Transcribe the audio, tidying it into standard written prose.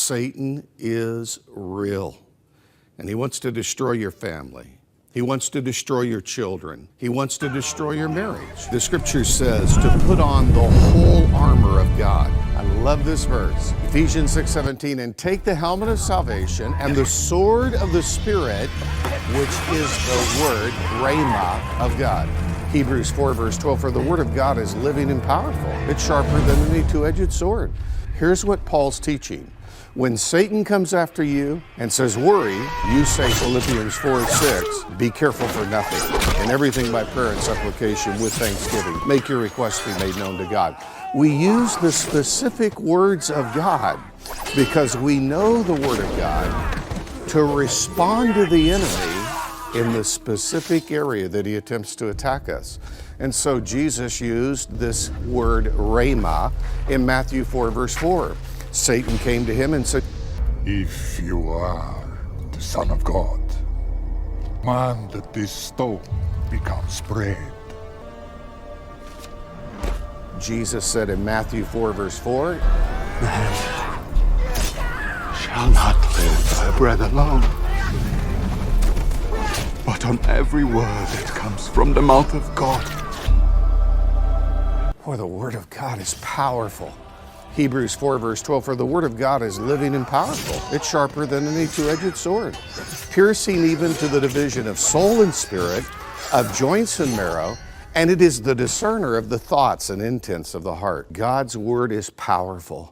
Satan is real, and he wants to destroy your family. He wants to destroy your children. He wants to destroy your marriage. The scripture says to put on the whole armor of God. I love this verse. Ephesians 6:17, and take the helmet of salvation and the sword of the Spirit, which is the word, Rhema, of God. Hebrews 4 verse 12, for the word of God is living and powerful. It's sharper than any two-edged sword. Here's what Paul's teaching. When Satan comes after you and says, worry, you say Philippians 4:6, be careful for nothing, and everything by prayer and supplication with thanksgiving. Make your requests be made known to God. We use the specific words of God because we know the word of God to respond to the enemy in the specific area that he attempts to attack us. And so Jesus used this word rhema in Matthew 4 verse 4. Satan came to him and said, if you are the Son of God, command that this stone becomes bread. Jesus said in Matthew 4 verse 4, man shall not live by bread alone, but on every word that comes from the mouth of God. For the word of God is powerful. Hebrews 4 verse 12, for the word of God is living and powerful. It's sharper than any two-edged sword, piercing even to the division of soul and spirit, of joints and marrow, and it is the discerner of the thoughts and intents of the heart. God's word is powerful.